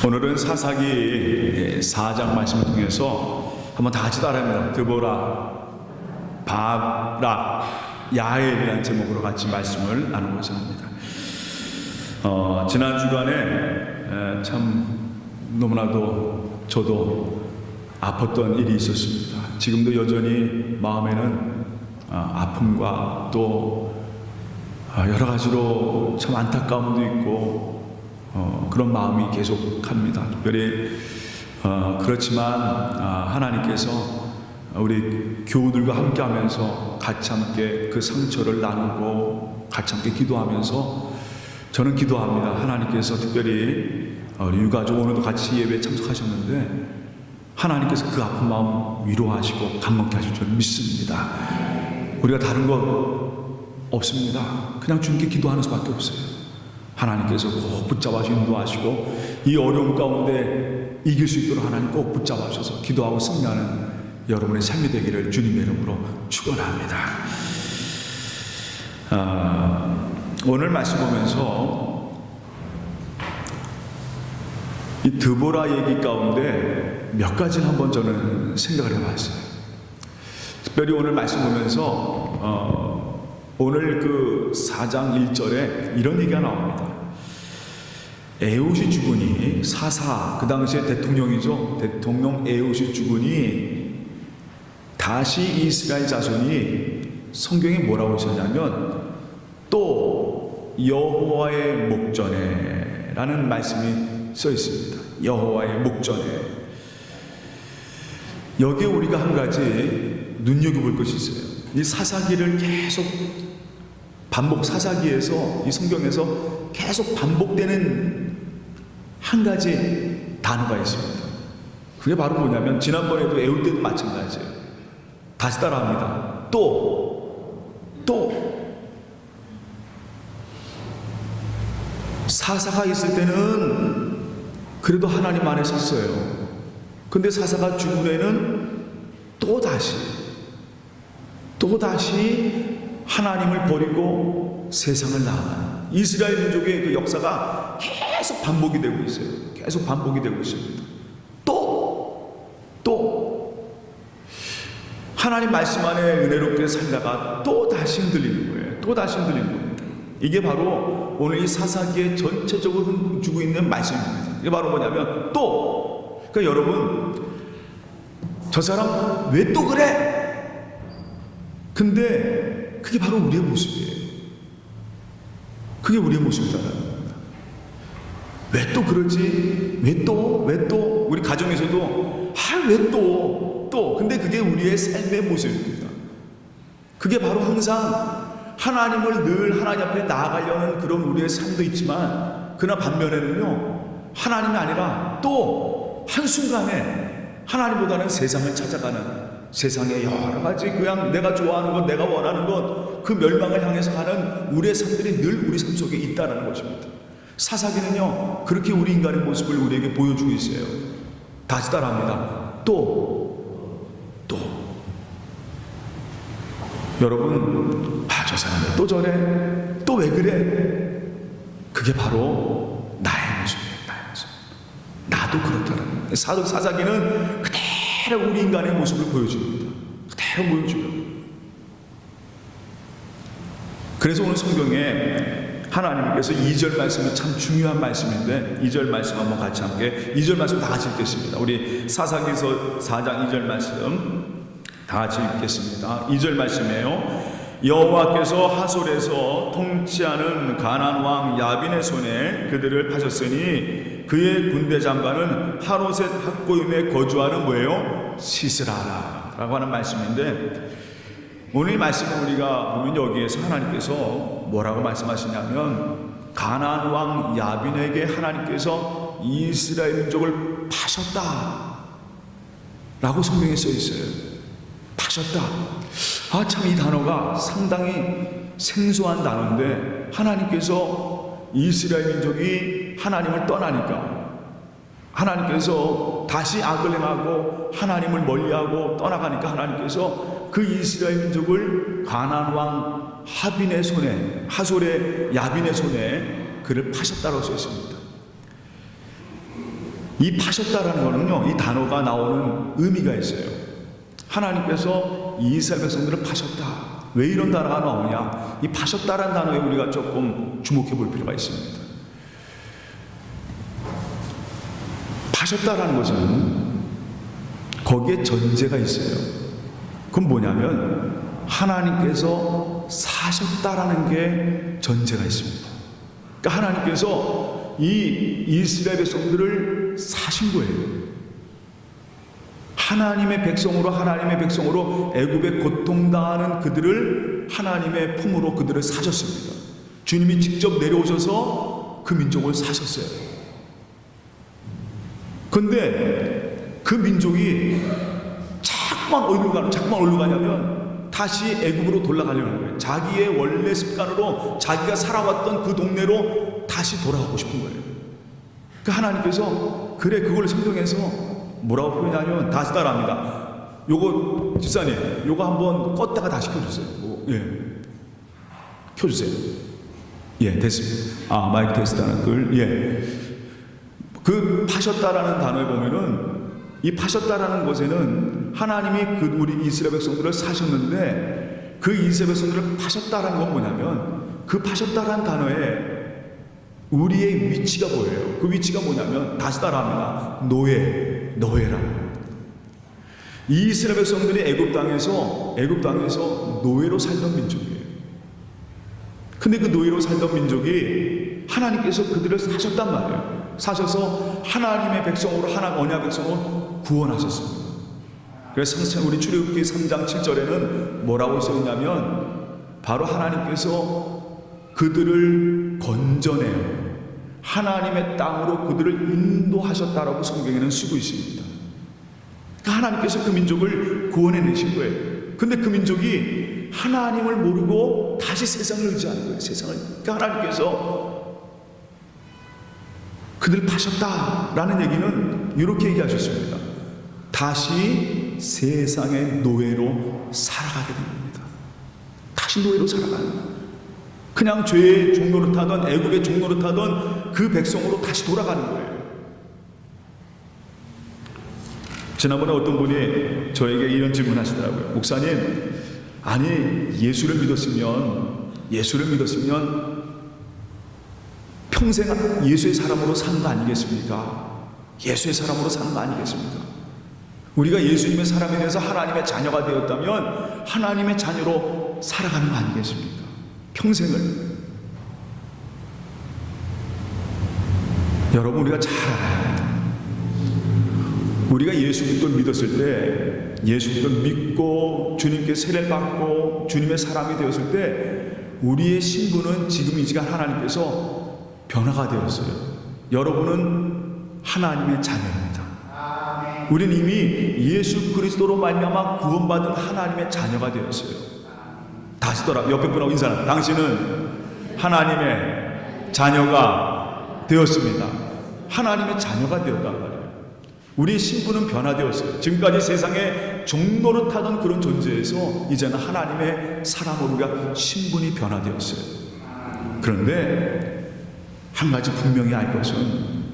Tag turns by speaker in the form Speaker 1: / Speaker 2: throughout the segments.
Speaker 1: 오늘은 사사기 4장 말씀을 통해서 한번 다 같이 따라합니다. 드보라, 바락, 야엘이라는 제목으로 같이 말씀을 나누고자 합니다. 지난 주간에 참 너무나도 저도 아팠던 일이 있었습니다. 지금도 여전히 마음에는 아픔과 또 여러 가지로 참 안타까움도 있고 그런 마음이 계속합니다. 특별히 그렇지만 하나님께서 우리 교우들과 함께하면서 같이 함께 그 상처를 나누고 같이 함께 기도하면서 저는 기도합니다. 하나님께서 특별히 우리 유가족 오늘도 같이 예배에 참석하셨는데 하나님께서 그 아픈 마음 위로하시고 감먹게 하실 줄 믿습니다. 우리가 다른 것 없습니다. 그냥 주님께 기도하는 수밖에 없어요. 하나님께서 꼭 붙잡아 인도하시고 이 어려움 가운데 이길 수 있도록 하나님 꼭 붙잡아 주셔서 기도하고 승리하는 여러분의 삶이 되기를 주님의 이름으로 축원합니다. 오늘 말씀 보면서 이 드보라 얘기 가운데 몇 가지를 한번 저는 생각을 해봤어요. 특별히 오늘 말씀 보면서 오늘 그 4장 1절에 이런 얘기가 나옵니다. 에훗이 죽으니 사사, 그 당시에 대통령이죠. 대통령 에훗이 죽으니 다시 이스라엘 자손이 성경에 뭐라고 있었냐면 또 여호와의 목전에 라는 말씀이 써 있습니다. 여호와의 목전에. 여기에 우리가 한 가지 눈여겨볼 것이 있어요. 이 사사기를 계속 사사기에서 이 성경에서 계속 반복되는 한 가지 단어가 있습니다. 그게 바로 뭐냐면 지난번에도 에훗 때도 마찬가지예요. 다시 따라합니다. 또 사사가 있을 때는 그래도 하나님 안에 섰어요. 근데 사사가 죽은 후에는 또다시 하나님을 버리고 세상을 나아가는 이스라엘 민족의 그 역사가 계속 반복이 되고 있어요. 계속 반복이 되고 있습니다. 또 하나님 말씀 안에 은혜롭게 살다가 또 다시 흔들리는 거예요. 또 다시 흔들리는 겁니다. 이게 바로 오늘 이 사사기에 전체적으로 흔주고 있는 말씀입니다. 이게 바로 뭐냐면 그러니까 여러분, 저 사람 왜 또 그래? 근데 그게 바로 우리의 모습이에요. 그게 우리의 모습이다. 왜 또 그러지? 왜 또? 우리 가정에서도 왜 또? 근데 그게 우리의 삶의 모습입니다. 그게 바로 항상 하나님을 늘 하나님 앞에 나아가려는 그런 우리의 삶도 있지만 그러나 반면에는요, 하나님이 아니라 또 한순간에 하나님보다는 세상을 찾아가는 세상의 여러 가지 그냥 내가 좋아하는 것, 내가 원하는 것, 그 멸망을 향해서 가는 우리의 삶들이 늘 우리 삶 속에 있다는 것입니다. 사사기는요, 그렇게 우리 인간의 모습을 우리에게 보여주고 있어요. 다시 따라합니다. 또. 여러분, 저 사람이 또 저래? 또 왜 그래? 그게 바로 나의 모습이에요. 나의 모습. 나도 그렇다는 거예요. 사사기는 그대로 우리 인간의 모습을 보여줍니다. 그대로 보여줘요. 그래서 오늘 성경에 하나님께서 2절 말씀이 참 중요한 말씀인데 2절 말씀 한번 같이 함께 2절 말씀 다 같이 읽겠습니다. 우리 사사기서 4장 2절 말씀 다 같이 읽겠습니다. 2절 말씀이에요. 여호와께서 하솔에서 통치하는 가나안 왕 야빈의 손에 그들을 파셨으니 그의 군대 장관은 하롯셋 학고임에 거주하는 뭐예요? 시스라라 라고 하는 말씀인데 오늘 이 말씀을 우리가 보면 여기에서 하나님께서 뭐라고 말씀하시냐면 가나안 왕 야빈에게 하나님께서 이스라엘 민족을 파셨다 라고 성경에 써 있어요. 파셨다. 참 이 단어가 상당히 생소한 단어인데 하나님께서 이스라엘 민족이 하나님을 떠나니까 하나님께서 다시 악을 행하고 하나님을 멀리하고 떠나가니까 하나님께서 그 이스라엘 민족을 가나안 왕 하빈의 손에, 하솔의 야빈의 손에 그를 파셨다라고 써 있습니다. 이 파셨다라는 거는요, 이 단어가 나오는 의미가 있어요. 하나님께서 이스라엘 백성들을 파셨다. 왜 이런 단어가 나오냐? 이 파셨다라는 단어에 우리가 조금 주목해 볼 필요가 있습니다. 파셨다라는 것은 거기에 전제가 있어요. 그건 뭐냐면 하나님께서 사셨다라는 게 전제가 있습니다. 그러니까 하나님께서 이 이스라엘 백성들을 사신 거예요. 하나님의 백성으로 애굽에 고통당하는 그들을 하나님의 품으로 그들을 사셨습니다. 주님이 직접 내려오셔서 그 민족을 사셨어요. 그런데 그 민족이 자꾸만 어디로 가냐면 다시 애굽으로 돌아가려는 거예요. 자기의 원래 습관으로 자기가 살아왔던 그 동네로 다시 돌아가고 싶은 거예요. 그 하나님께서 그걸 성경에서 뭐라고 표현하냐면 다시 따라합니다. 요거 집사님, 요거 한번 껐다가 다시 켜주세요. 예, 켜주세요. 예, 됐습니다. 마이크 테스트 하나 둘. 예, 그 파셨다라는 단어에 보면은 이 파셨다라는 것에는 하나님이 우리 이스라엘 백성들을 사셨는데 그 이스라엘 백성들을 파셨다라는 건 뭐냐면 그 파셨다라는 단어에 우리의 위치가 뭐예요? 그 위치가 뭐냐면 다시 따라합니다. 노예라는 이 이스라엘 백성들이 애굽 땅에서 노예로 살던 민족이에요. 근데 그 노예로 살던 민족이 하나님께서 그들을 사셨단 말이에요. 사셔서 하나님의 백성으로 언약 백성으로 구원하셨습니다. 그래서 우리 출애굽기 3장 7절에는 뭐라고 써 있냐면 바로 하나님께서 그들을 건져내요. 하나님의 땅으로 그들을 인도하셨다라고 성경에는 쓰고 있습니다. 그러니까 하나님께서 그 민족을 구원해내신 거예요. 근데 그 민족이 하나님을 모르고 다시 세상을 의지하는 거예요. 그러니까 하나님께서 그들 파셨다라는 얘기는 이렇게 얘기하셨습니다. 다시 세상의 노예로 살아가게 된 겁니다. 다시 노예로 살아가는 거예요. 그냥 죄의 종로를 타던 애굽의 종로를 타던 그 백성으로 다시 돌아가는 거예요. 지난번에 어떤 분이 저에게 이런 질문 하시더라고요. 목사님, 아니 예수를 믿었으면 평생 예수의 사람으로 사는 거 아니겠습니까? 예수의 사람으로 사는 거 아니겠습니까? 우리가 예수님의 사람에 대해서 하나님의 자녀가 되었다면 하나님의 자녀로 살아가는 거 아니겠습니까? 평생을. 여러분, 우리가 잘 알아야 합니다. 우리가 예수 그리스도를 믿었을 때, 예수 그리스도를 믿고 주님께 세례를 받고 주님의 사람이 되었을 때 우리의 신분은 지금 이 시간 하나님께서 변화가 되었어요. 여러분은 하나님의 자녀입니다. 우리는 이미 예수 그리스도로 말미암아 구원받은 하나님의 자녀가 되었어요. 다시 돌아 옆에 분하고 인사합니다. 당신은 하나님의 자녀가 되었습니다. 하나님의 자녀가 되었단 말이에요. 우리의 신분은 변화되었어요. 지금까지 세상에 종로를 타던 그런 존재에서 이제는 하나님의 사람으로 우리가 신분이 변화되었어요. 그런데 한 가지 분명히 알 것은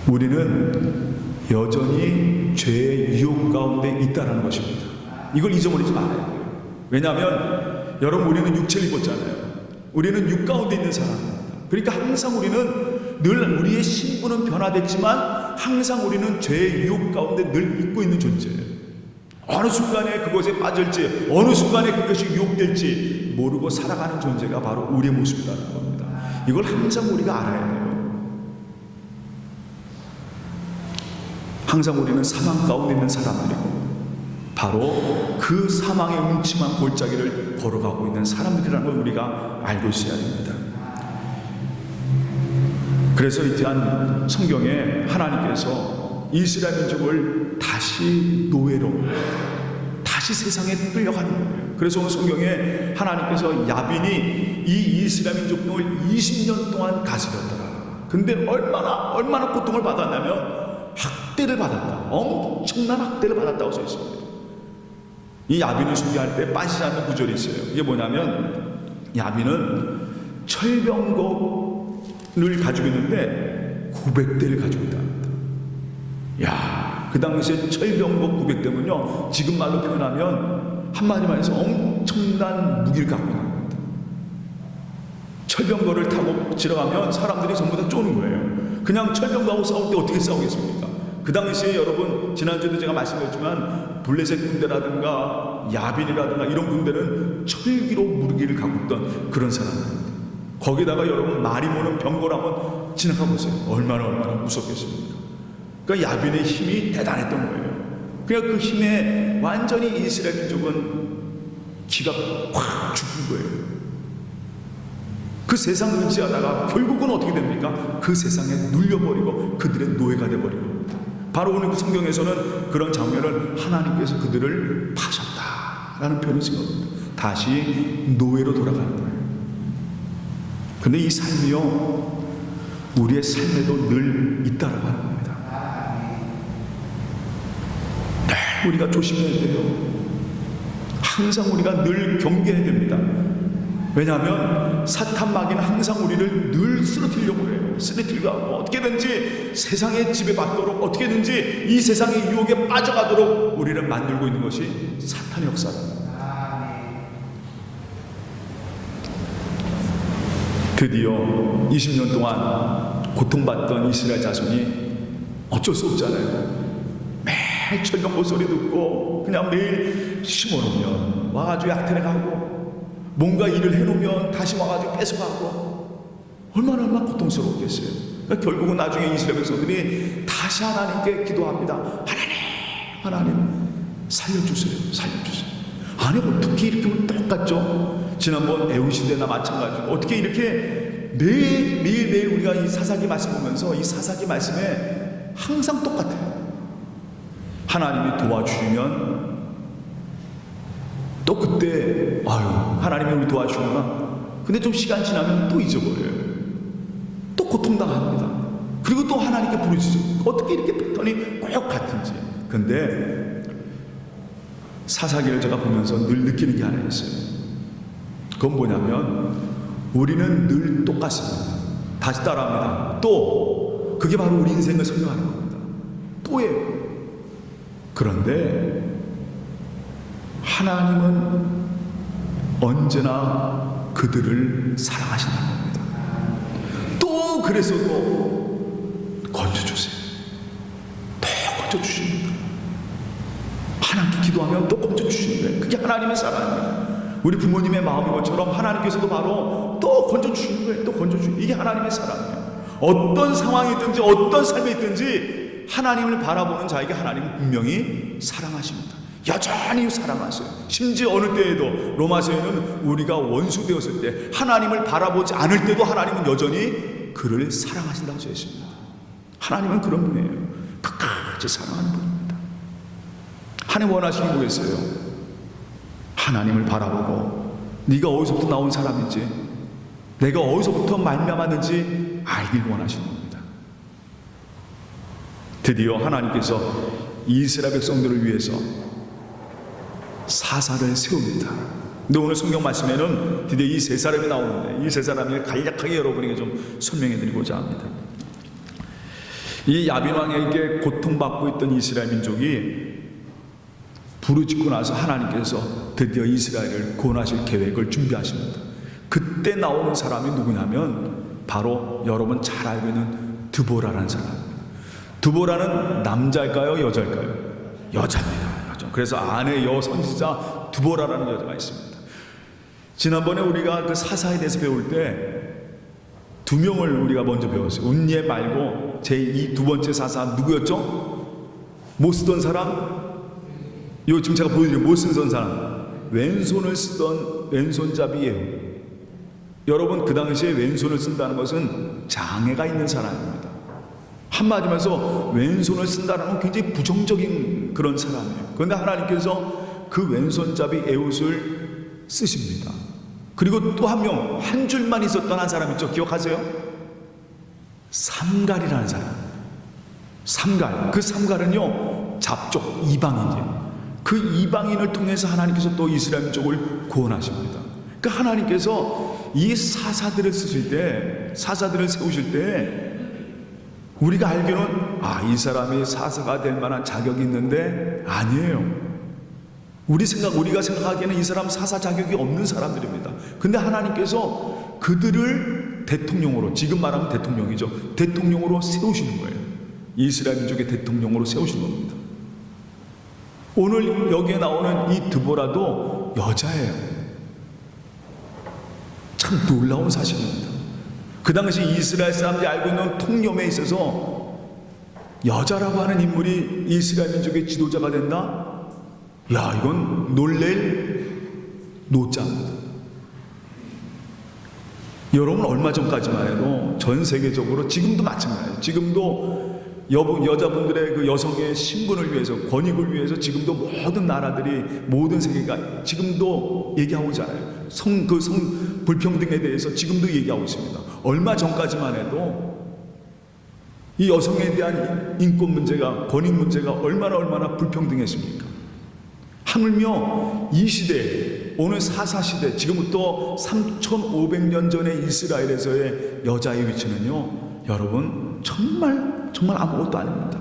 Speaker 1: 우리는 여전히 죄의 유혹 가운데 있다는 것입니다. 이걸 잊어버리지 말아야 돼요. 왜냐하면 여러분, 우리는 육체를 입었잖아요. 우리는 육 가운데 있는 사람입니다. 그러니까 항상 우리는 늘 우리의 신분은 변화됐지만 항상 우리는 죄의 유혹 가운데 늘 있고 있는 존재예요. 어느 순간에 그것에 빠질지, 어느 순간에 그것이 유혹될지 모르고 살아가는 존재가 바로 우리의 모습이라는 겁니다. 이걸 항상 우리가 알아야 돼요. 항상 우리는 사망 가운데 있는 사람들이고 바로 그 사망의 음침한 골짜기를 걸어가고 있는 사람들이라는 걸 우리가 알고 있어야 됩니다. 그래서 이러한 성경에 하나님께서 이스라엘 민족을 다시 노예로, 다시 세상에 끌려가는 거예요. 그래서 오늘 성경에 하나님께서 야빈이 이 이스라엘 민족을 20년 동안 다스렸더라. 근데 얼마나 고통을 받았냐면 학대를 받았다. 엄청난 학대를 받았다고 써 있습니다. 이 야빈을 소개할 때 빠지지 않는 구절이 있어요. 이게 뭐냐면 야빈은 철병거를 가지고 있는데 900대를 가지고 있답니다. 야, 그 당시에 철병거 900대면요, 지금 말로 표현하면 한마디만 해서 엄청난 무기를 갖고 있는 겁니다. 철병거를 타고 지나가면 사람들이 전부 다 쪼는 거예요. 그냥 철병거하고 싸울 때 어떻게 싸우겠습니까? 그 당시에 여러분, 지난주에도 제가 말씀드렸지만 블레셋 군대라든가 야빈이라든가 이런 군대는 철기로 무기를 갖고 있던 그런 사람들입니다. 거기다가 여러분 말이 모는 병거를 한번 지나가 보세요. 얼마나 무섭겠습니까? 그러니까 야빈의 힘이 대단했던 거예요. 그러니까 그 힘에 완전히 이스라엘 민족은 기가 확 죽은 거예요. 그 세상을 의지하다가 결국은 어떻게 됩니까? 그 세상에 눌려버리고 그들의 노예가 돼버리고, 바로 오늘 그 성경에서는 그런 장면을 하나님께서 그들을 파셨다라는 표현을 쓴 겁니다. 다시 노예로 돌아가는 거예요. 근데 이 삶이요, 우리의 삶에도 늘 있다라고 하는 겁니다. 네, 우리가 조심해야 돼요. 항상 우리가 늘 경계해야 됩니다. 왜냐하면 사탄 마귀는 항상 우리를 늘 쓰러뜨리려고 해요. 쓰러뜨리고 하고 어떻게든지 세상의 지배 받도록, 어떻게든지 이 세상의 유혹에 빠져가도록 우리를 만들고 있는 것이 사탄의 역사입니다. 드디어 20년 동안 고통받던 이스라엘 자손이 어쩔 수 없잖아요. 매일 철병거 소리 듣고 그냥 매일 심어놓으면 와가지고 약탈해 가고, 뭔가 일을 해놓으면 다시 와가지고 뺏어가고, 얼마나 고통스럽겠어요. 그러니까 결국은 나중에 이스라엘 백성들이 다시 하나님께 기도합니다. 하나님 살려주세요. 아니 어떻게 이렇게 똑같죠? 지난번 애우 시대나 마찬가지고 어떻게 이렇게 매일 우리가 이 사사기 말씀 보면서 이 사사기 말씀에 항상 똑같아요. 하나님이 도와주시면 또 그때 하나님이 우리 도와주구나. 근데 좀 시간 지나면 또 잊어버려요. 또 고통당합니다. 그리고 또 하나님께 부르짖죠. 어떻게 이렇게 패턴이 꼭 같은지. 근데 사사기를 제가 보면서 늘 느끼는 게 하나 있어요. 그건 뭐냐면 우리는 늘 똑같습니다. 다시 따라합니다. 또, 그게 바로 우리 인생을 설명하는 겁니다. 또예요. 그런데 하나님은 언제나 그들을 사랑하신다는 겁니다. 또 그래서도 건져주세요. 또 건져주십니다. 하나님께 기도하면 또 건져주시는 거예요. 그게 하나님의 사랑입니다. 우리 부모님의 마음인 것처럼 하나님께서도 바로 또 건져주시는 거예요. 또 건져주시는, 이게 하나님의 사랑이에요. 어떤 상황이든지 어떤 삶이 있든지 하나님을 바라보는 자에게 하나님은 분명히 사랑하십니다. 여전히 사랑하세요. 심지어 어느 때에도 로마서에는 우리가 원수 되었을 때, 하나님을 바라보지 않을 때도 하나님은 여전히 그를 사랑하신다고 되어 있습니다. 하나님은 그런 분이에요. 끝까지 사랑하는 분입니다. 하나님 원하시는 게 뭐겠어요? 하나님을 바라보고 네가 어디서부터 나온 사람인지, 내가 어디서부터 말미암았는지 알길 원하시는 겁니다. 드디어 하나님께서 이스라엘 백성들을 위해서 사사를 세웁니다. 근데 오늘 성경 말씀에는 드디어 이 세 사람이 나오는데, 이 세 사람을 간략하게 여러분에게 좀 설명해 드리고자 합니다. 이 야빈 왕에게 고통받고 있던 이스라엘 민족이 부르짖고 나서 하나님께서 드디어 이스라엘을 구원하실 계획을 준비하십니다. 그때 나오는 사람이 누구냐면 바로 여러분 잘 알고 있는 드보라라는 사람입니다. 드보라는 남자일까요? 여자일까요? 여자입니다. 그래서 아내 여선지자 드보라라는 여자가 있습니다. 지난번에 우리가 그 사사에 대해서 배울 때 두 명을 우리가 먼저 배웠어요. 운예 말고 제 두 번째 사사 누구였죠? 못 쓰던 사람? 지금 제가 보여드린 못 쓰던 사람, 왼손을 쓰던 왼손잡이 예후. 여러분, 그 당시에 왼손을 쓴다는 것은 장애가 있는 사람입니다. 한마디로 해서 왼손을 쓴다는 건 굉장히 부정적인 그런 사람이에요. 그런데 하나님께서 그 왼손잡이 에훗을 쓰십니다. 그리고 또 한 명, 한 줄만 있었던 한 사람 있죠? 기억하세요? 삼갈이라는 사람. 삼갈. 그 삼갈은요, 잡족, 이방인이에요. 그 이방인을 통해서 하나님께서 또 이스라엘 민족을 구원하십니다. 그러니까 하나님께서 이 사사들을 쓰실 때, 사사들을 세우실 때 우리가 알기로는 이 사람이 사사가 될 만한 자격이 있는데 아니에요. 우리가 생각하기에는 이 사람 사사 자격이 없는 사람들입니다. 근데 하나님께서 그들을 대통령으로, 지금 말하면 대통령이죠, 대통령으로 세우시는 거예요. 이스라엘 민족의 대통령으로 세우신 겁니다. 오늘 여기에 나오는 이 드보라도 여자예요. 참 놀라운 사실입니다. 그 당시 이스라엘 사람들이 알고 있는 통념에 있어서 여자라고 하는 인물이 이스라엘 민족의 지도자가 된다? 야, 이건 놀랄 노자입니다. 여러분, 얼마 전까지만 해도 전 세계적으로, 지금도 마찬가지예요. 지금도 여자분들의 그 여성의 신분을 위해서, 권익을 위해서 지금도 모든 나라들이, 모든 세계가 지금도 얘기하고 있잖아요. 성 불평등에 대해서 지금도 얘기하고 있습니다. 얼마 전까지만 해도 이 여성에 대한 인권 문제가, 권익 문제가 얼마나 불평등했습니까? 하물며 이 시대, 오늘 사사시대, 지금부터 3,500년 전의 이스라엘에서의 여자의 위치는요, 여러분 정말 아무것도 아닙니다.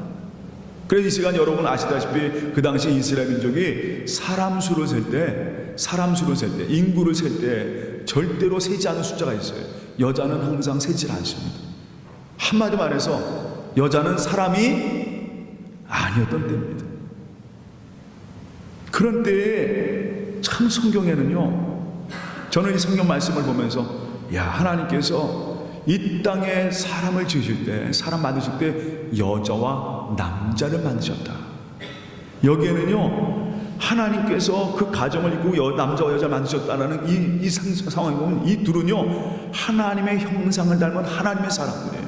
Speaker 1: 그래서 이 시간 여러분 아시다시피 그 당시 이스라엘 민족이 사람 수를 셀 때, 인구를 셀 때 절대로 세지 않은 숫자가 있어요. 여자는 항상 세질 않습니다. 한마디 말해서 여자는 사람이 아니었던 때입니다. 그런 때에 참 성경에는요, 저는 이 성경 말씀을 보면서 하나님께서 이 땅에 사람을 지으실 때, 사람 만드실 때 여자와 남자를 만드셨다. 여기에는요, 하나님께서 그 가정을 이루고 남자와 여자를 만드셨다라는 이 상황을 보면 이 둘은요, 하나님의 형상을 닮은 하나님의 사람들이에요.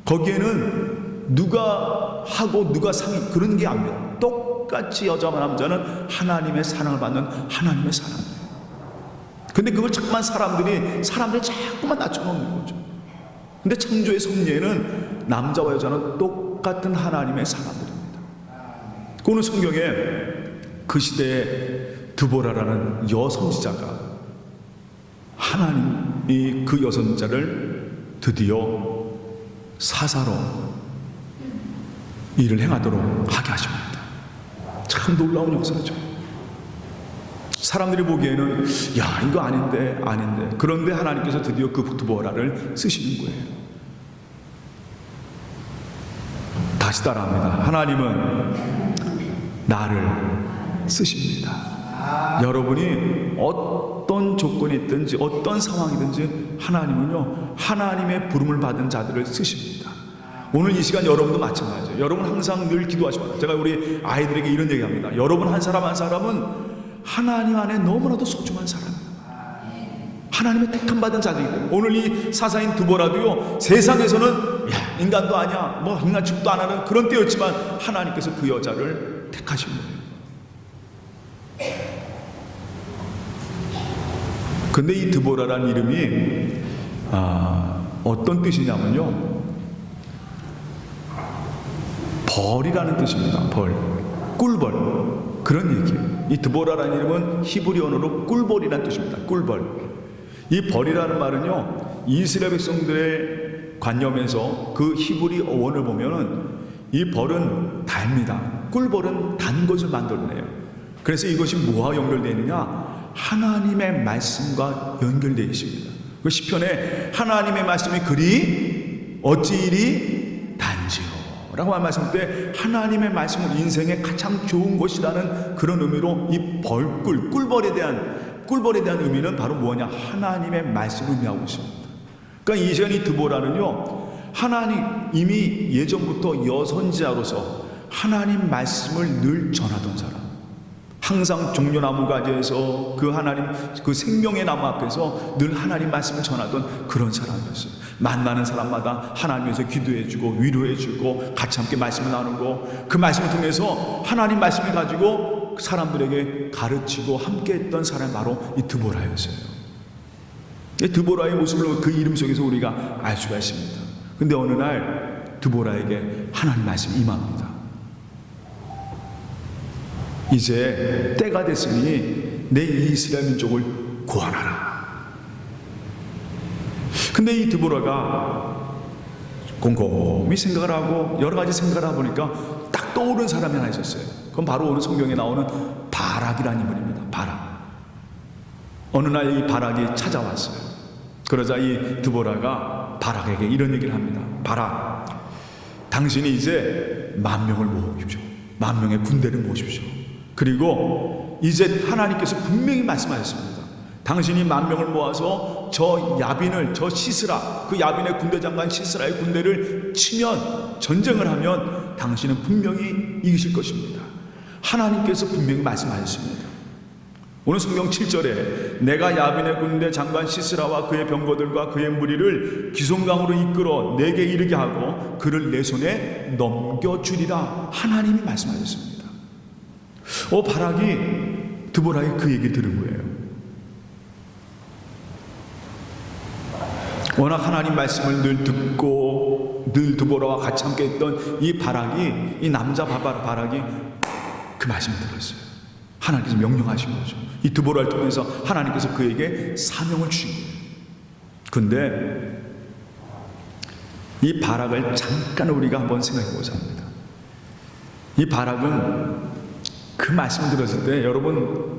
Speaker 1: 거기에는 누가 하고 누가 상이 그런 게 아닙니다. 똑같이 여자와 남자는 하나님의 사랑을 받는 하나님의 사람이에요. 근데 그걸 사람들이 자꾸만 낮춰놓는 거죠. 근데 창조의 섭리에는 남자와 여자는 똑같은 하나님의 사람들입니다. 오늘 성경에 그 시대에 드보라라는 여선지자가, 하나님이 그 여선지자를 드디어 사사로 일을 행하도록 하게 하십니다. 참 놀라운 역사죠. 사람들이 보기에는 이거 아닌데. 그런데 하나님께서 드디어 그 드보라를 쓰시는 거예요. 다시 따라합니다. 하나님은 나를 쓰십니다. 여러분이 어떤 조건이 있든지 어떤 상황이든지 하나님은요, 하나님의 부름을 받은 자들을 쓰십니다. 오늘 이 시간 여러분도 마찬가지예요. 여러분 항상 늘 기도하시면, 제가 우리 아이들에게 이런 얘기합니다. 여러분 한 사람은 하나님 안에 너무나도 소중한 사람입니다. 하나님의 택함 받은 자들이기 때문에 오늘 이 사사인 드보라도요, 세상에서는 인간도 아니야, 인간 취급도 안 하는 그런 때였지만 하나님께서 그 여자를 택하신 거예요. 근데 이 드보라라는 이름이 어떤 뜻이냐면요, 벌이라는 뜻입니다. 꿀벌, 그런 얘기예요. 이 드보라라는 이름은 히브리 언어로 꿀벌이라는 뜻입니다. 꿀벌. 이 벌이라는 말은요, 이스라엘 백성들의 관념에서 그 히브리 어원을 보면은 이 벌은 달니다. 꿀벌은 단 것을 만들어내요. 그래서 이것이 뭐와 연결되어 있느냐? 하나님의 말씀과 연결되어 있습니다. 그 시편에 하나님의 말씀이 그리 어찌 단지요 라고 말씀할 때 하나님의 말씀은 인생에 가장 좋은 것이라는 그런 의미로 이 꿀벌에 대한 의미는 바로 뭐냐? 하나님의 말씀을 의미하고 있습니다. 그러니까 이 시간 이 드보라는요, 하나님 이미 예전부터 여선지자로서 하나님 말씀을 늘 전하던 사람, 항상 종려나무 가지에서 그 하나님 그 생명의 나무 앞에서 늘 하나님 말씀을 전하던 그런 사람이었어요. 만나는 사람마다 하나님께서 기도해주고 위로해주고 같이 함께 말씀을 나누고 그 말씀을 통해서 하나님 말씀을 가지고 사람들에게 가르치고 함께했던 사람이 바로 이 드보라였어요. 이 드보라의 모습을 그 이름 속에서 우리가 알 수가 있습니다. 근데 어느 날 드보라에게 하나님 말씀이 임합니다. 이제 때가 됐으니 내 이스라엘 민족을 구원하라. 근데 이 드보라가 곰곰이 생각을 하고 여러 가지 생각을 하다 보니까 딱 떠오른 사람이 하나 있었어요. 그건 바로 오늘 성경에 나오는 바락이라는 인물입니다. 바락. 어느 날 이 바락이 찾아왔어요. 그러자 이 드보라가 바락에게 이런 얘기를 합니다. 바락, 당신이 이제 10,000명을 모으십시오. 10,000명의 군대를 모으십시오. 그리고 이제 하나님께서 분명히 말씀하셨습니다. 당신이 10,000명을 모아서 저 야빈을, 저 시스라, 그 야빈의 군대 장관 시스라의 군대를 치면, 전쟁을 하면 당신은 분명히 이기실 것입니다. 하나님께서 분명히 말씀하셨습니다. 오늘 성경 7절에 내가 야빈의 군대 장관 시스라와 그의 병거들과 그의 무리를 기송강으로 이끌어 내게 이르게 하고 그를 내 손에 넘겨주리라 하나님이 말씀하셨습니다. 바락이 드보라의 그 얘기 들은 거예요. 워낙 하나님 말씀을 늘 듣고 늘 드보라와 같이 함께 했던 이 바락이, 이 남자 바락이 그 말씀을 들었어요. 하나님께서 명령하신 거죠. 이 드보라를 통해서 하나님께서 그에게 사명을 주신 거예요. 근데 이 바락을 잠깐 우리가 한번 생각해 보자 합니다. 이 바락은 그 말씀을 들었을 때 여러분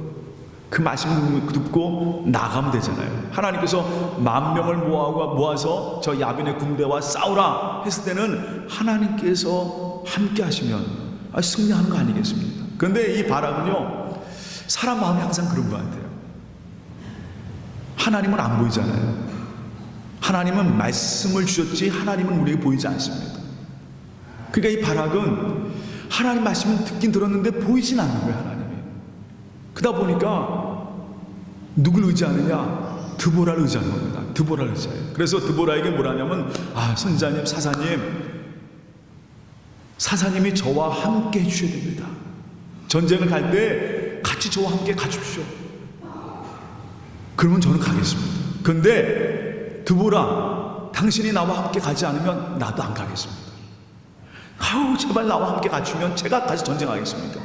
Speaker 1: 그 말씀을 듣고 나가면 되잖아요. 하나님께서 10,000명을 모아서 저 야빈의 군대와 싸우라 했을 때는 하나님께서 함께 하시면 승리하는 거 아니겠습니까? 그런데 이 바락은요, 사람 마음이 항상 그런 것 같아요. 하나님은 안 보이잖아요. 하나님은 말씀을 주셨지 하나님은 우리에게 보이지 않습니다. 그러니까 이 바락은 하나님 말씀을 듣긴 들었는데 보이진 않는 거예요. 하나님이. 그러다 보니까 누굴 의지하느냐? 드보라를 의지하는 겁니다. 드보라를 의지해요. 그래서 드보라에게 뭐라냐면 선지자님, 사사님이 저와 함께 해주셔야 됩니다. 전쟁을 갈 때 같이 저와 함께 가십시오. 그러면 저는 가겠습니다. 그런데 드보라, 당신이 나와 함께 가지 않으면 나도 안 가겠습니다. 제발 나와 함께 가주면 제가 같이 전쟁하겠습니다.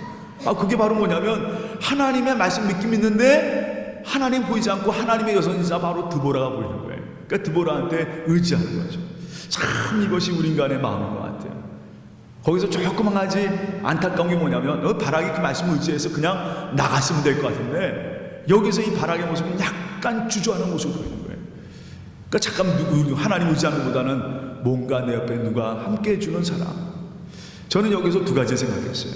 Speaker 1: 그게 바로 뭐냐면 하나님의 말씀 믿는데 하나님 보이지 않고 하나님의 여선지자 바로 드보라가 보이는 거예요. 그러니까 드보라한테 의지하는 거죠. 참 이것이 우리 인간의 마음인 것 같아요. 거기서 조금 한 가지 안타까운 게 뭐냐면 바락이 그 말씀을 의지해서 그냥 나갔으면 될 것 같은데 여기서 이 바락의 모습은 약간 주저하는 모습을 보이는 거예요. 그러니까 잠깐 하나님 의지하는 것보다는 뭔가 내 옆에 누가 함께 해주는 사람. 저는 여기서 두 가지 생각했어요.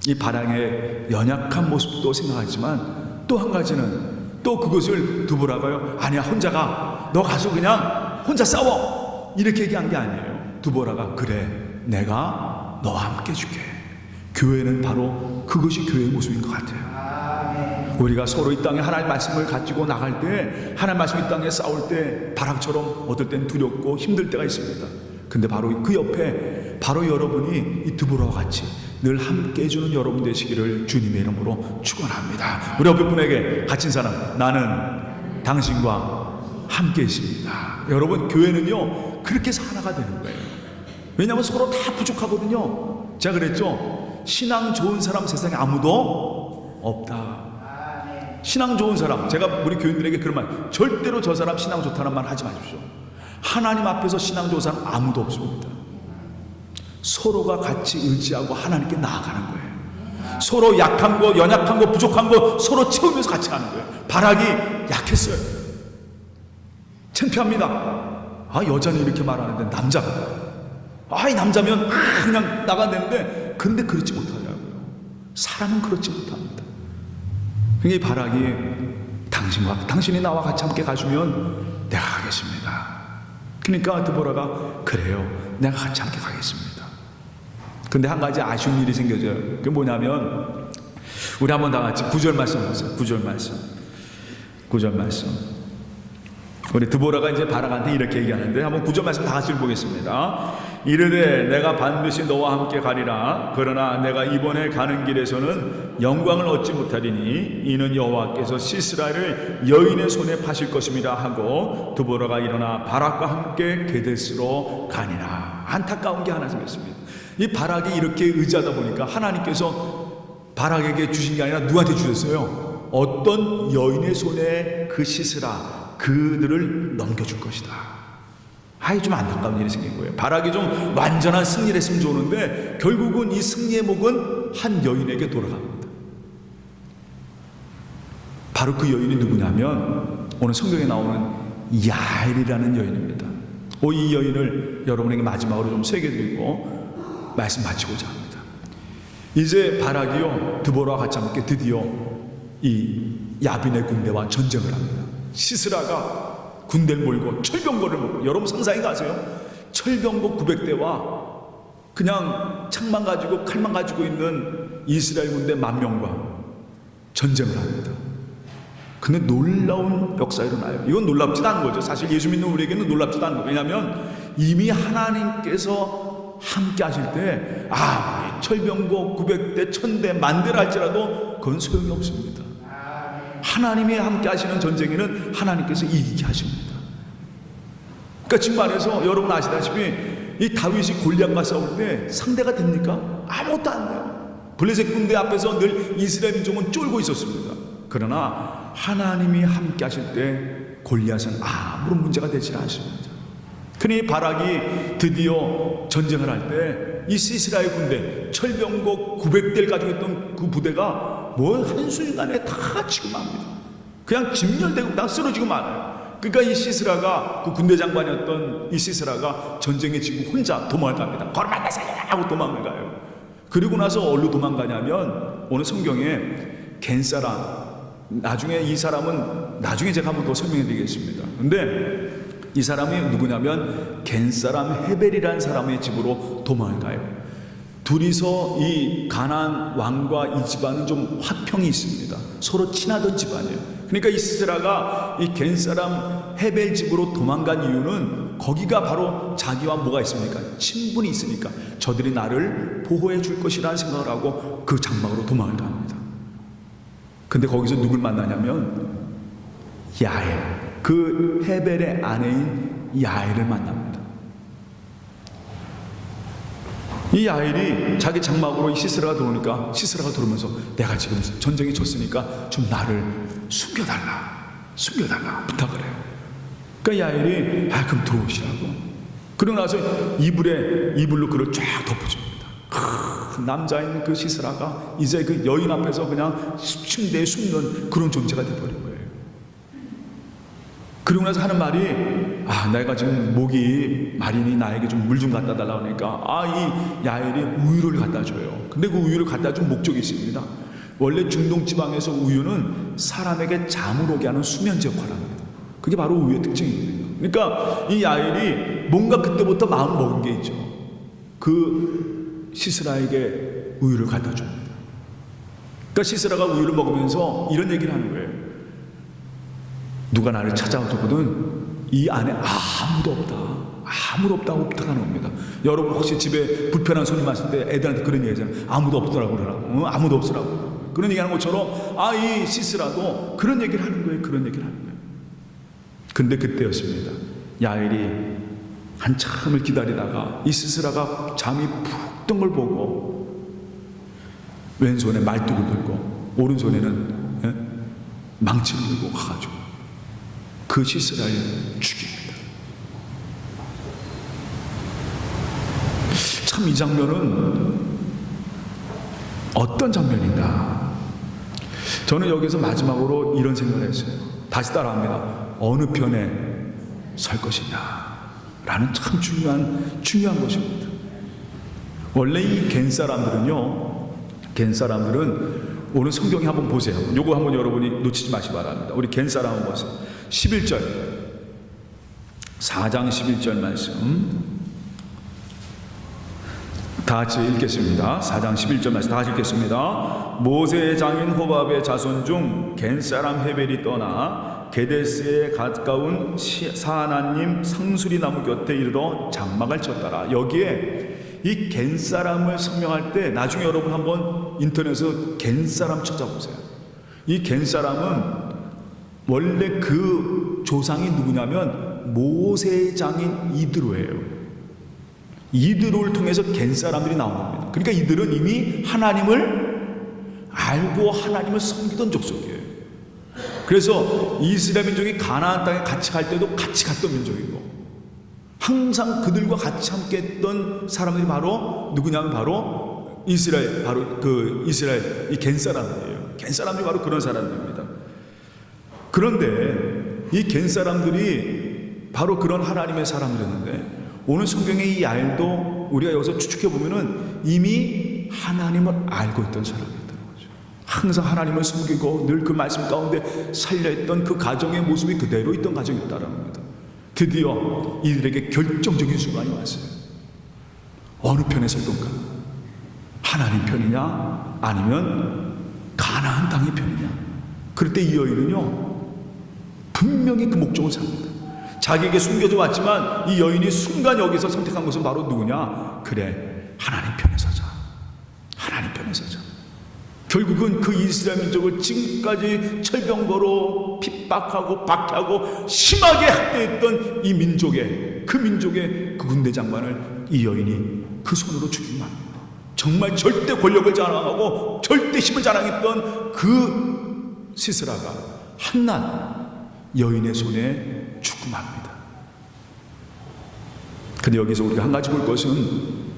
Speaker 1: 이 바락의 연약한 모습도 생각하지만 또 한 가지는 또 그것을 드보라가요, 아니야 혼자 가, 너 가서 그냥 혼자 싸워 이렇게 얘기한 게 아니에요. 드보라가 그래 내가 너와 함께 해줄게. 교회는 바로 그것이 교회의 모습인 것 같아요. 우리가 서로 이 땅에 하나님의 말씀을 가지고 나갈 때, 하나님의 말씀이 이 땅에 싸울 때 바락처럼 어떨 땐 두렵고 힘들 때가 있습니다. 근데 바로 그 옆에 바로 여러분이 이 드보라와 같이 늘 함께 해주는 여러분 되시기를 주님의 이름으로 축원합니다. 우리 옆에 분에게 갇힌 사람, 나는 당신과 함께 있습니다. 여러분, 교회는요 그렇게 해서 하나가 되는 거예요. 왜냐하면 서로 다 부족하거든요. 제가 그랬죠, 신앙 좋은 사람 세상에 아무도 없다. 신앙 좋은 사람, 제가 우리 교인들에게 그런 말, 절대로 저 사람 신앙 좋다는 말 하지 마십시오. 하나님 앞에서 신앙 좋은 사람 아무도 없습니다. 서로가 같이 의지하고 하나님께 나아가는 거예요. 서로 약한 거, 연약한 거, 부족한 거 서로 채우면서 같이 가는 거예요. 바락이 약했어요. 창피합니다. 여자는 이렇게 말하는데 남자가, 이 남자면 그냥 나가는데, 근데 그렇지 못하더라고요. 사람은 그렇지 못합니다. 이 바락이 당신이 나와 같이 함께 가주면 내가 가겠습니다. 그러니까 드보라가 그래요, 내가 같이 함께 가겠습니다. 근데 한 가지 아쉬운 일이 생겨져요. 그게 뭐냐면, 우리 한번 다 같이 9절 말씀 보세요. 9절 말씀. 우리 드보라가 이제 바락한테 이렇게 얘기하는데, 한번 9절 말씀 다 같이 보겠습니다. 이르되 내가 반드시 너와 함께 가리라. 그러나 내가 이번에 가는 길에서는 영광을 얻지 못하리니 이는 여호와께서 시스라를 여인의 손에 파실 것입니다 하고 드보라가 일어나 바락과 함께 게데스로 가니라. 안타까운 게 하나 생겼습니다. 이 바락이 이렇게 의지하다 보니까 하나님께서 바락에게 주신 게 아니라 누구한테 주셨어요? 어떤 여인의 손에 그 시스라, 그들을 넘겨줄 것이다. 좀 안타까운 일이 생긴 거예요. 바락이 좀 완전한 승리를 했으면 좋은데 결국은 이 승리의 목은 한 여인에게 돌아갑니다. 바로 그 여인이 누구냐면 오늘 성경에 나오는 야엘이라는 여인입니다. 이 여인을 여러분에게 마지막으로 좀 새겨드리고 말씀 마치고자 합니다. 이제 바락이요 드보라와 같이 함께 드디어 이 야빈의 군대와 전쟁을 합니다. 시스라가 군대를 몰고 철병거를 몰고, 여러분 상상해 가세요. 철병거 900대와 그냥 창만 가지고 칼만 가지고 있는 이스라엘 군대 10,000명과 전쟁을 합니다. 근데 놀라운 역사가 일어나요. 이건 놀랍지도 않은 거죠. 사실 예수 믿는 우리에게는 놀랍지도 않은 거예요. 왜냐하면 이미 하나님께서 함께 하실 때 철병거 900대 1000대 10,000대를 할지라도 그건 소용이 없습니다. 하나님이 함께 하시는 전쟁에는 하나님께서 이기게 하십니다. 그러니까 지금 말해서 여러분 아시다시피 이 다윗이 골리앗과 싸울 때 상대가 됩니까? 아무것도 안 돼요. 블레셋 군대 앞에서 늘 이스라엘 민족은 쫄고 있었습니다. 그러나 하나님이 함께 하실 때 골리앗은 아무런 문제가 되지 않습니다. 그러니 바락이 드디어 전쟁을 할 때 이 시스라의 군대 철병거 900대를 가지고 있던 그 부대가 한순간에 다 지고 맙니다. 그냥 진멸되고 다 쓰러지고 말아요. 그러니까 이 시스라가 그 군대 장관이었던 이 시스라가 전쟁에 지고 혼자 도망을 갑니다. 걸어만 나살려라 하고 도망을 가요. 그리고 나서 어디로 도망가냐면 오늘 성경에 겐사람, 나중에 이 사람은 나중에 제가 한번 더 설명해 드리겠습니다. 근데 이 사람이 누구냐면 겐사람 헤벨이라는 사람의 집으로 도망을 가요. 둘이서 이 가나안 왕과 이 집안은 좀 화평이 있습니다. 서로 친하던 집안이에요. 그러니까 이 시스라가 이 겐사람 헤벨 집으로 도망간 이유는 거기가 바로 자기와 뭐가 있습니까? 친분이 있으니까 저들이 나를 보호해 줄 것이라는 생각을 하고 그 장막으로 도망을 갑니다. 근데 거기서 누굴 만나냐면 야엘, 그 헤벨의 아내인 야엘을 만납니다. 이 야엘이 자기 장막으로 이 시스라가 들어오니까 시스라가 들어오면서 내가 지금 전쟁에 졌으니까 좀 나를 숨겨달라 부탁을 해요. 그러니까 야엘이 그럼 들어오시라고. 그러고 나서 이불로 그를 쫙 덮어줍니다. 남자인 그 시스라가 이제 그 여인 앞에서 그냥 침대에 숨는 그런 존재가 돼버린 거예요. 그리고 나서 하는 말이 내가 지금 목이 마리니 나에게 좀 물 좀 갖다 달라고 하니까 이 야엘이 우유를 갖다 줘요. 근데 그 우유를 갖다 준 목적이 있습니다. 원래 중동 지방에서 우유는 사람에게 잠을 오게 하는 수면제 역할을 합니다. 그게 바로 우유의 특징이거든요. 그러니까 이 야엘이 뭔가 그때부터 마음 먹은 게 있죠. 그 시스라에게 우유를 갖다 줍니다. 그러니까 시스라가 우유를 먹으면서 이런 얘기를 하는 거예요. 누가 나를 찾아오거든 이 안에 아무도 없다고 부탁하는 겁니다. 여러분 혹시 집에 불편한 손님 왔을 때 애들한테 그런 얘기 하잖아요. 아무도 없더라고 그러라고. 아무도 없으라고. 그런 얘기 하는 것처럼 이 시스라도 그런 얘기를 하는 거예요. 근데 그때였습니다. 야엘이 한참을 기다리다가 이 시스라가 잠이 푹 든 걸 보고 왼손에 말뚝을 들고 오른손에는 망치를 들고 가가지고 그 시스라를 죽입니다. 참 이 장면은 어떤 장면인가? 저는 여기서 마지막으로 이런 생각을 했어요. 다시 따라합니다. 어느 편에 설 것이냐 라는 참 중요한 것입니다. 원래 이 겐 사람들은 오늘 성경에 한번 보세요. 요거 한번 여러분이 놓치지 마시기 바랍니다. 우리 겐 사람 한번 보세요. 11절 4장 11절 말씀 다 같이 읽겠습니다. 4장 11절 말씀 다 같이 읽겠습니다. 모세의 장인 호밥의 자손 중 겐사람 헤벨이 떠나 게데스에 가까운 사하나님 상수리 나무 곁에 이르러 장막을 쳤더라. 여기에 이 겐사람을 설명할 때 나중에 여러분 한번 인터넷에서 겐사람 찾아보세요. 이 겐사람은 원래 그 조상이 누구냐면 모세의 장인 이드로예요. 이드로를 통해서 겐 사람들이 나온 겁니다. 그러니까 이들은 이미 하나님을 알고 하나님을 섬기던 족속이에요. 그래서 이스라엘 민족이 가나안 땅에 같이 갈 때도 같이 갔던 민족이고, 항상 그들과 같이 함께 했던 사람들이 바로 누구냐면 바로 이스라엘, 바로 그 이스라엘 이 겐 사람들이에요. 겐 사람들이 바로 그런 사람들입니다. 그런데 이 겐 사람들이 바로 그런 하나님의 사람들이었는데, 오늘 성경의 이 야일도 우리가 여기서 추측해 보면은 이미 하나님을 알고 있던 사람이었던 거죠. 항상 하나님을 섬기고 늘 그 말씀 가운데 살려있던 그 가정의 모습이 그대로 있던 가정이었다는 겁니다. 드디어 이들에게 결정적인 순간이 왔어요. 어느 편에 설 건가? 하나님 편이냐 아니면 가나안 땅의 편이냐? 그럴 때 이 여인은요 분명히 그 목적을 삽니다. 자기에게 숨겨져 왔지만 이 여인이 순간 여기서 선택한 것은 바로 누구냐? 그래, 하나님 편에 서자. 하나님 편에 서자. 결국은 그 이스라엘 민족을 지금까지 철병거로 핍박하고 박해하고 심하게 학대했던 이 민족의 그 군대 장관을 이 여인이 그 손으로 죽이고 맙니다. 정말 절대 권력을 자랑하고 절대 힘을 자랑했던 그 시스라가 한낱 여인의 손에 죽음합니다. 근데 여기서 우리가 한 가지 볼 것은,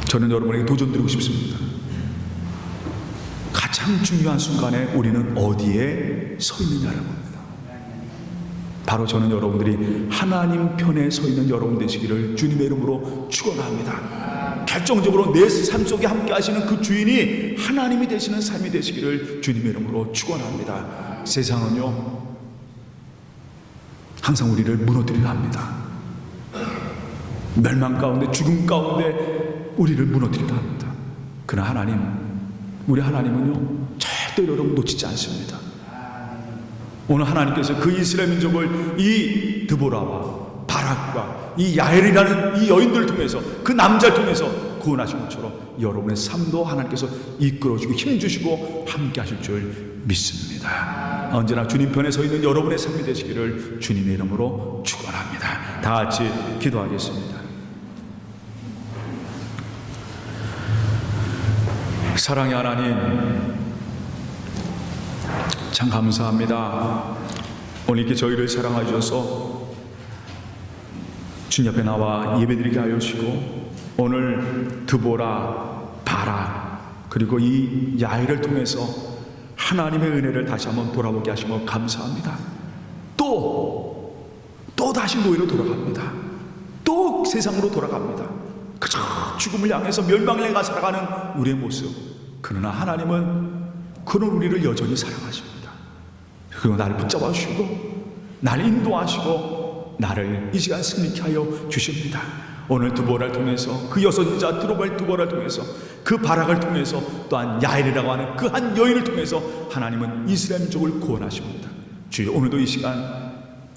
Speaker 1: 저는 여러분에게 도전드리고 싶습니다. 가장 중요한 순간에 우리는 어디에 서 있느냐라고 합니다. 바로 저는 여러분들이 하나님 편에 서 있는 여러분 되시기를 주님의 이름으로 축원합니다. 결정적으로 내 삶 속에 함께 하시는 그 주인이 하나님이 되시는 삶이 되시기를 주님의 이름으로 축원합니다. 세상은요 항상 우리를 무너뜨리려 합니다. 멸망 가운데, 죽음 가운데 우리를 무너뜨리려 합니다. 그러나 하나님, 우리 하나님은요 절대로 여러분 놓치지 않습니다. 오늘 하나님께서 그 이스라엘 민족을 이 드보라와 바락과 이 야엘이라는 이 여인들을 통해서, 그 남자를 통해서 구원하신 것처럼 여러분의 삶도 하나님께서 이끌어주고 힘주시고 함께 하실 줄 믿습니다. 언제나 주님 편에 서 있는 여러분의 삶이 되시기를 주님의 이름으로 축원합니다. 다 같이 기도하겠습니다. 사랑의 하나님, 참 감사합니다. 오늘 이렇게 저희를 사랑해 주셔서 주님 앞에 나와 예배드리게 하여 주시고, 오늘 드보라, 바락, 그리고 이 야엘을 통해서 하나님의 은혜를 다시 한번 돌아보게 하시며 감사합니다. 또 다시 노예로 돌아갑니다. 또 세상으로 돌아갑니다. 그저 죽음을 향해서 멸망을 향해 살아가는 우리의 모습. 그러나 하나님은 그런 우리를 여전히 사랑하십니다. 그리고 나를 붙잡아 주시고 나를 인도하시고 나를 이 시간 승리케 하여 주십니다. 오늘 드보라를 통해서, 그 여선자 드보라를 통해서, 그 바락을 통해서, 또한 야엘이라고 하는 그 한 여인을 통해서 하나님은 이스라엘 민족을 구원하십니다. 주여, 오늘도 이 시간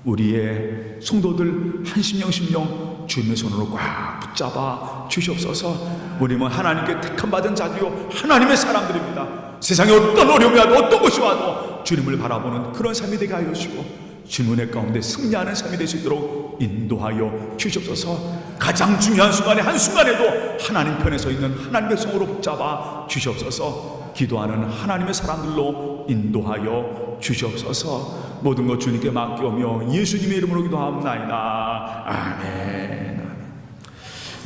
Speaker 1: 우리의 성도들 한 심령 주님의 손으로 꽉 붙잡아 주시옵소서. 우리는 하나님께 택함 받은 자들이요 하나님의 사람들입니다. 세상에 어떤 어려움이 와도 어떤 것이 와도 주님을 바라보는 그런 삶이 되게 하여 주시고 주님 은혜 가운데 승리하는 삶이 될 수 있도록 인도하여 주시옵소서. 가장 중요한 순간에 한순간에도 하나님 편에 서 있는 하나님의 백성으로 붙잡아 주시옵소서. 기도하는 하나님의 사람들로 인도하여 주시옵소서. 모든 것 주님께 맡겨오며 예수님의 이름으로 기도합나이다. 아멘.